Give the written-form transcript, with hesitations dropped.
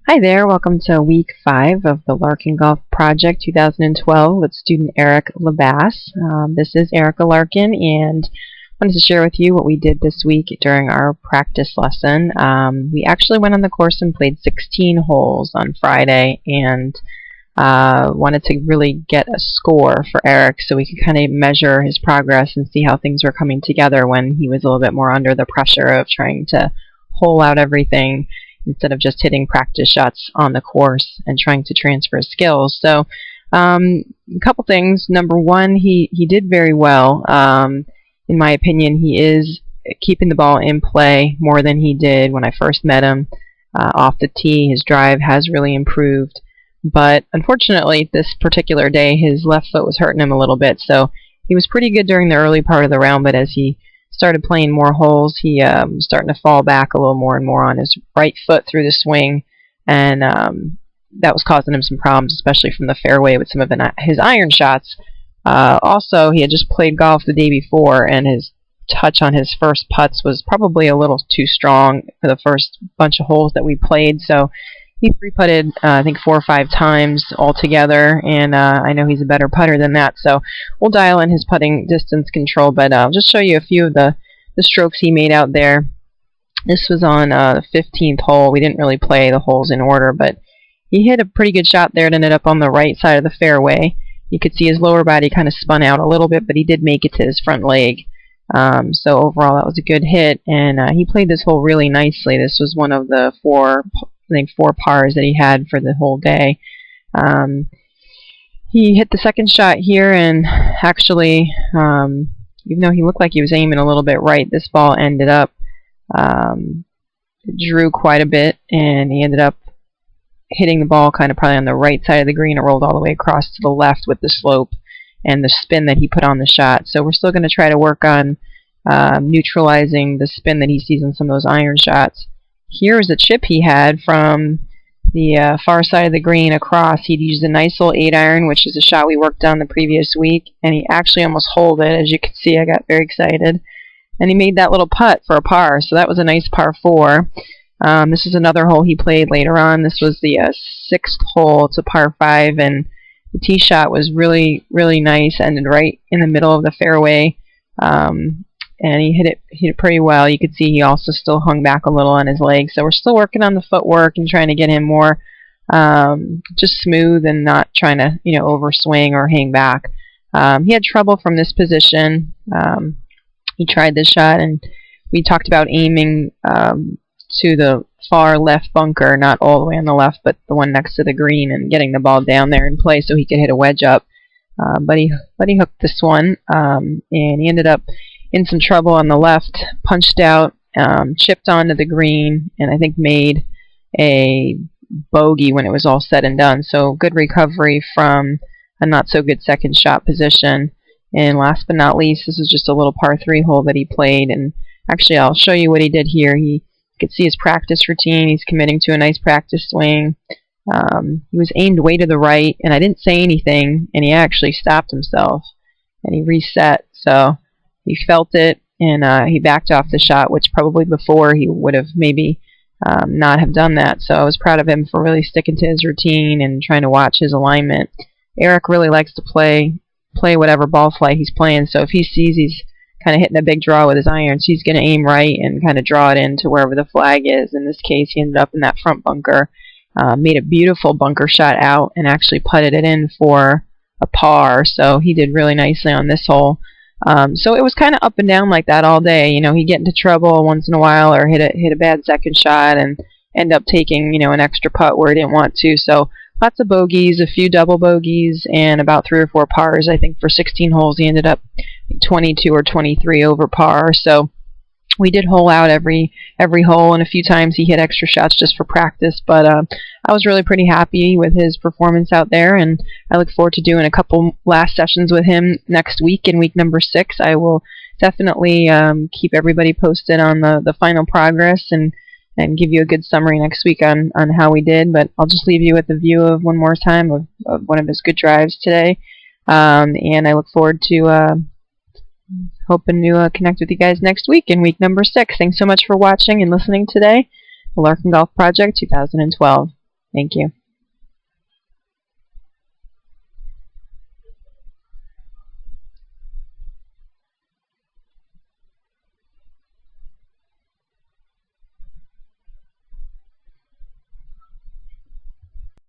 Hi there, welcome to week 5 of the Larkin Golf Project 2012 with student Eric Labass. This is Erica Larkin, and I wanted to share with you what we did this week during our practice lesson. We actually went on the course and played 16 holes on Friday, and wanted to really get a score for Eric so we could kind of measure his progress and see how things were coming together when he was a little bit more under the pressure of trying to hole out everything instead of just hitting practice shots on the course and trying to transfer skills. So a couple things. Number one, he did very well. In my opinion, he is keeping the ball in play more than he did when I first met him. Off the tee, his drive has really improved. But unfortunately, this particular day, his left foot was hurting him a little bit. So he was pretty good during the early part of the round, but as he started playing more holes, he was starting to fall back a little more and more on his right foot through the swing, and that was causing him some problems, especially from the fairway with some of his iron shots. Also, he had just played golf the day before, and his touch on his first putts was probably a little too strong for the first bunch of holes that we played, so he three-putted, I think, 4 or 5 times altogether, and I know he's a better putter than that, so we'll dial in his putting distance control, but I'll just show you a few of the strokes he made out there. This was on the 15th hole. We didn't really play the holes in order, but he hit a pretty good shot there. It ended up on the right side of the fairway. You could see his lower body kind of spun out a little bit, but he did make it to his front leg. So overall, that was a good hit, and he played this hole really nicely. This was one of the 4 pars that he had for the whole day. He hit the second shot here, and actually, even though he looked like he was aiming a little bit right, this ball ended up drew quite a bit, and he ended up hitting the ball kind of probably on the right side of the green. It rolled all the way across to the left with the slope and the spin that he put on the shot. So we're still going to try to work on neutralizing the spin that he sees on some of those iron shots. Here's a chip he had from the far side of the green across. He'd used a nice little 8-iron, which is a shot we worked on the previous week, and he actually almost holed it. As you can see, I got very excited. And he made that little putt for a par, so that was a nice par 4. This is another hole he played later on. This was the 6th hole. It's a par 5, and the tee shot was really, really nice, ended right in the middle of the fairway. And he hit it pretty well. You could see he also still hung back a little on his legs. So we're still working on the footwork and trying to get him more just smooth and not trying to overswing or hang back. He had trouble from this position. He tried this shot, and we talked about aiming to the far left bunker, not all the way on the left, but the one next to the green, and getting the ball down there in play so he could hit a wedge up. But he hooked this one, and he ended up in some trouble on the left, punched out, chipped onto the green, and I think made a bogey when it was all said and done. So good recovery from a not-so-good second shot position. And last but not least, this is just a little par 3 hole that he played. And actually, I'll show you what he did here. You could see his practice routine. He's committing to a nice practice swing. He was aimed way to the right, and I didn't say anything, and he actually stopped himself, and he reset. So he felt it, and he backed off the shot, which probably before he would have maybe not have done that. So I was proud of him for really sticking to his routine and trying to watch his alignment. Eric really likes to play whatever ball flight he's playing, so if he sees he's kind of hitting a big draw with his irons, he's going to aim right and kind of draw it into wherever the flag is. In this case, he ended up in that front bunker, made a beautiful bunker shot out, and actually putted it in for a par, so he did really nicely on this hole. So it was kind of up and down like that all day. He'd get into trouble once in a while or hit a bad second shot and end up taking, an extra putt where he didn't want to. So lots of bogeys, a few double bogeys, and about 3 or 4 pars. I think for 16 holes he ended up 22 or 23 over par. So we did hole out every hole, and a few times he hit extra shots just for practice, but I was really pretty happy with his performance out there, and I look forward to doing a couple last sessions with him next week in week number 6. I will definitely keep everybody posted on the final progress and give you a good summary next week on how we did, but I'll just leave you with a view of one more time of one of his good drives today, and I look forward to hoping to connect with you guys next week in week number 6. Thanks so much for watching and listening today. The Larkin Golf Project 2012. Thank you.